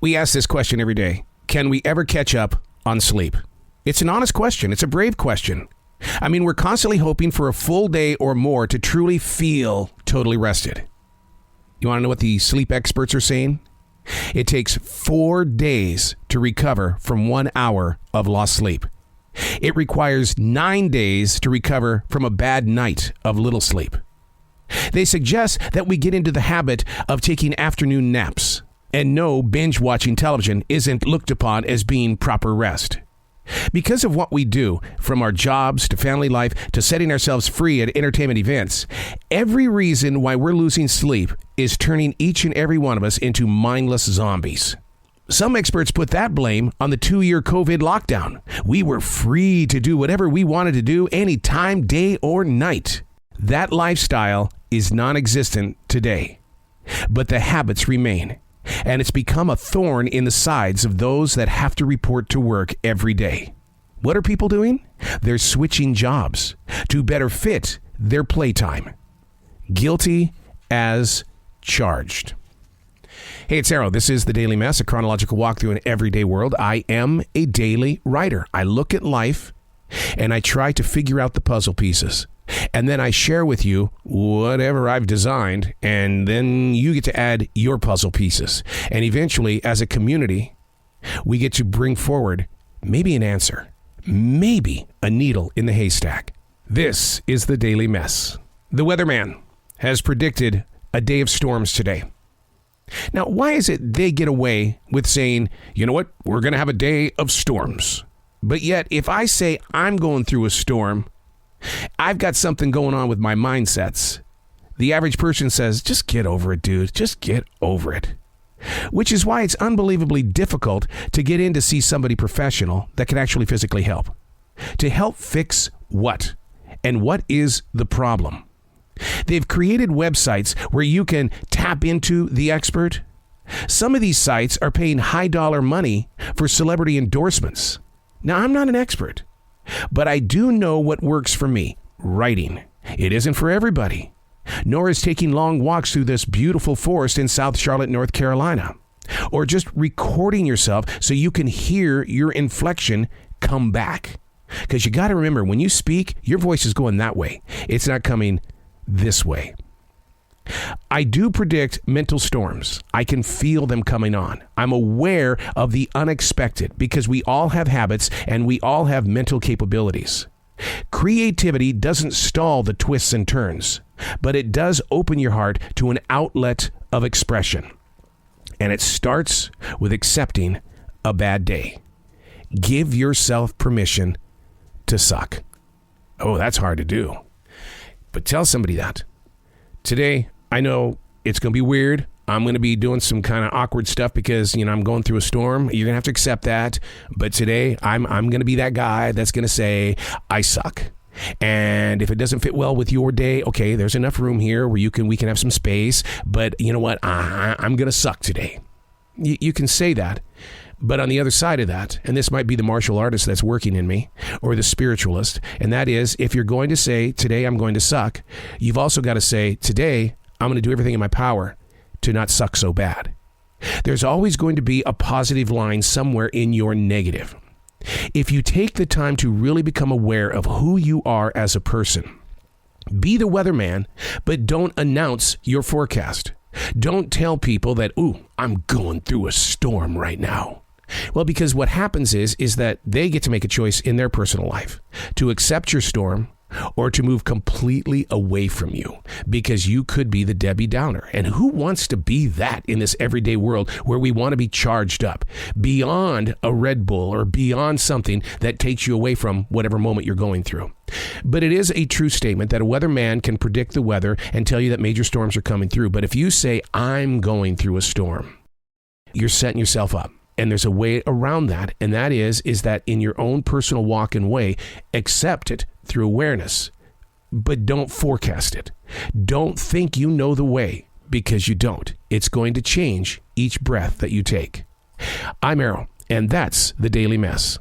We ask this question every day. Can we ever catch up on sleep? It's an honest question. It's a brave question. I mean, we're constantly hoping for a full day or more to truly feel totally rested. You want to know what the sleep experts are saying? It takes 4 days to recover from 1 hour of lost sleep. It requires 9 days to recover from a bad night of little sleep. They suggest that we get into the habit of taking afternoon naps. And no, binge watching television isn't looked upon as being proper rest. Because of what we do, from our jobs to family life to setting ourselves free at entertainment events, every reason why we're losing sleep is turning each and every one of us into mindless zombies. Some experts put that blame on the 2-year COVID lockdown. We were free to do whatever we wanted to do anytime, day or night. That lifestyle is non-existent today, but the habits remain. And it's become a thorn in the sides of those that have to report to work every day. What are people doing? They're switching jobs to better fit their playtime. Guilty as charged. Hey, it's Arrow. This is The Daily Mess, a chronological walk through an everyday world. I am a daily writer. I look at life and I try to figure out the puzzle pieces. And then I share with you whatever I've designed, and then you get to add your puzzle pieces. And eventually, as a community, we get to bring forward maybe an answer, maybe a needle in the haystack. This is The Daily Mess. The weatherman has predicted a day of storms today. Now, why is it they get away with saying, you know what, we're going to have a day of storms? But yet, if I say I'm going through a storm, I've got something going on with my mindsets. The average person says, just get over it, dude. Just get over it. Which is why it's unbelievably difficult to get in to see somebody professional that can actually physically help. To help fix what? And what is the problem? They've created websites where you can tap into the expert. Some of these sites are paying high dollar money for celebrity endorsements. Now, I'm not an expert, but I do know what works for me, writing. It isn't for everybody, nor is taking long walks through this beautiful forest in South Charlotte, North Carolina, or just recording yourself so you can hear your inflection come back. Because you got to remember, when you speak, your voice is going that way. It's not coming this way. I do predict mental storms. I can feel them coming on. I'm aware of the unexpected because we all have habits and we all have mental capabilities. Creativity doesn't stall the twists and turns, but it does open your heart to an outlet of expression. And it starts with accepting a bad day. Give yourself permission to suck. Oh, that's hard to do. But tell somebody that. Today, I know it's going to be weird. I'm going to be doing some kind of awkward stuff because, I'm going through a storm. You're going to have to accept that. But today, I'm going to be that guy that's going to say, I suck. And if it doesn't fit well with your day, okay, there's enough room here where we can have some space. But you know what? I'm going to suck today. You can say that. But on the other side of that, and this might be the martial artist that's working in me, or the spiritualist, and that is, if you're going to say, today I'm going to suck, you've also got to say, today I'm going to do everything in my power to not suck so bad. There's always going to be a positive line somewhere in your negative. If you take the time to really become aware of who you are as a person, be the weatherman, but don't announce your forecast. Don't tell people that, I'm going through a storm right now. Well, because what happens is that they get to make a choice in their personal life to accept your storm or to move completely away from you, because you could be the Debbie Downer. And who wants to be that in this everyday world where we want to be charged up beyond a Red Bull or beyond something that takes you away from whatever moment you're going through? But it is a true statement that a weatherman can predict the weather and tell you that major storms are coming through. But if you say, I'm going through a storm, you're setting yourself up. And there's a way around that, and that is that in your own personal walk and way, accept it through awareness, but don't forecast it. Don't think you know the way, because you don't. It's going to change each breath that you take. I'm Arrow, and that's The Daily Mess.